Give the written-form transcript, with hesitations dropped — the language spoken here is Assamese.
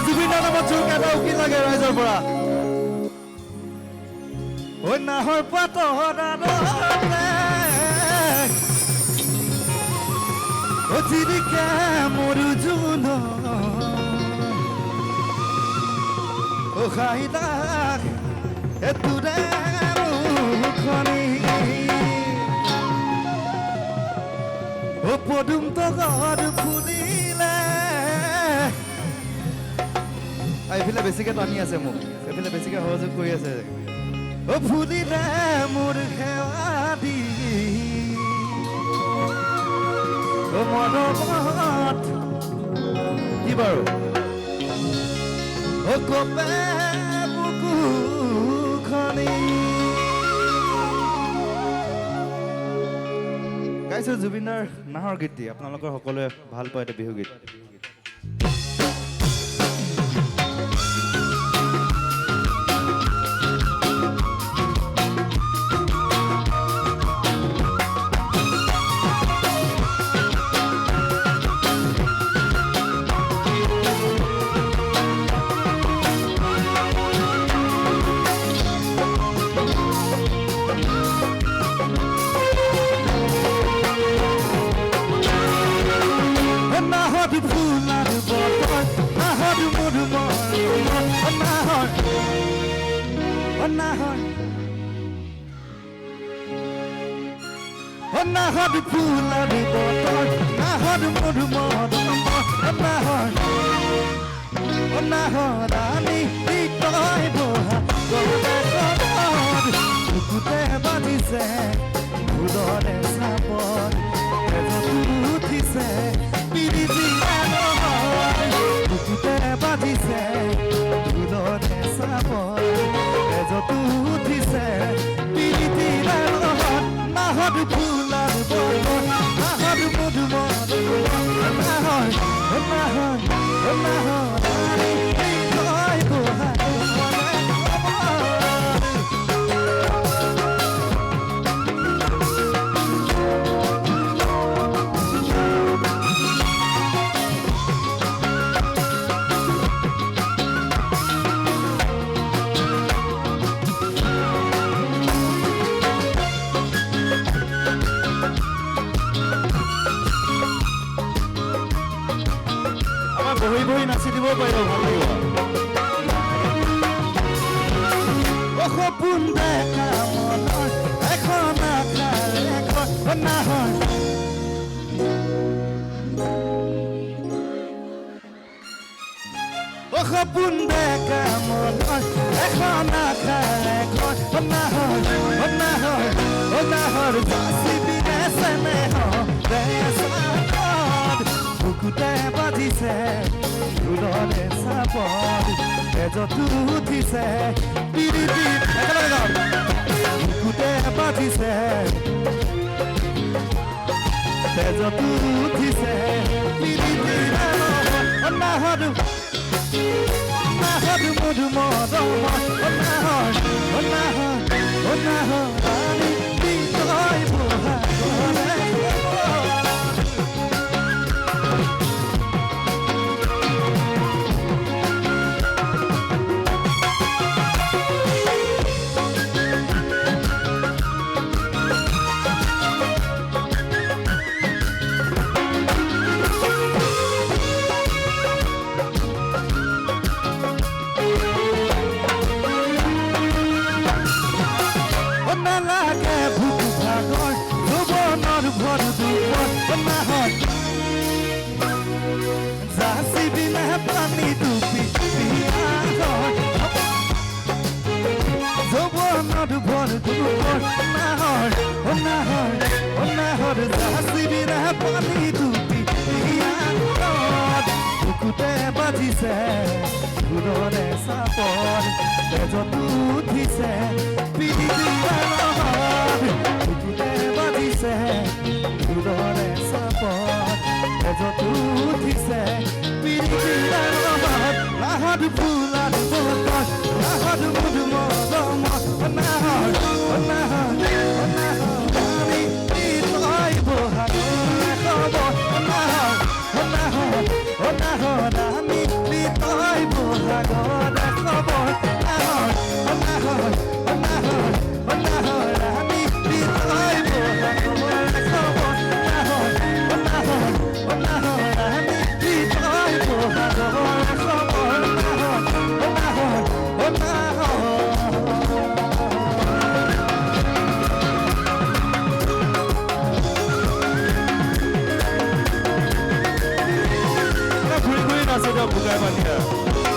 জুবিনৰ নামত জোৰকে এটা উকি লাগে ৰাইজৰ পৰা ঐ নাহৰ পাতৰ অতিৰিকে মোৰ জুন খাইদাক এতুৰে মুখনি পদুম তগৰ ফুলিলে এইফালে বেছিকে টানি আছে মোক এইফালে বেছিকে সহযোগ কৰি আছে ফুলিলে মোৰ সেৱা দি মনত কি বাৰু কপে বুকুখনি গাইছো জুবিনৰ নাহৰ গীত দি আপোনালোকৰ সকলোৱে ভাল পায় এটা বিহু গীত নাহৰ ফুলৰ বতৰ নাহৰ মধুমদ নাহৰ ৰাণী তই বহা বুকুতে বাজিছে ফুলৰে চাপত উঠিছে বুকুতে বাজিছে ফুলৰে চাপত এজতো উঠিছে নাহৰ ফুলৰ বতৰ নাহৰ মধুমদ নাহৰ ৰাণী তই বহা বহি বহি নাচি দিব পাৰিব ভাল লাগিব সপোন দেখা মনৰ এখন আশাৰ এখন নাহৰ সপোন দেখা মনৰ এখন আশাৰ এখন নাহৰ যাচিবিনে চেনেহ বুকুতে বাজিছে ফুলৰে চাপত এজতো উঠিছে বুকুতে বাজিছে এজতো উঠিছে নাহৰ মধুমদ নাহৰ ৰাণী তই বহা যাচিবিনে পানী ডুবি যৌৱনত ভৰ নাহৰ যাচিবিনে পানী ডুবি বুকুতে বাজিছে ফুলৰে চাপত তেজতো উঠিছে বুকুতে বাজিছে ফুলৰে চাপত তেজতো উঠিছে নাহৰ ফুলৰ বতৰ নাহৰ মধুমদ নাহৰ ৰাণী তই বহা নাহৰ আমি বিতয় বহাগত খবৰ আমি বিতয় বহাগত খবৰ আমি বিতয় বহাগত খবৰ ঘূৰি ঘূৰি নাচে বুগাই বান্ধিয়া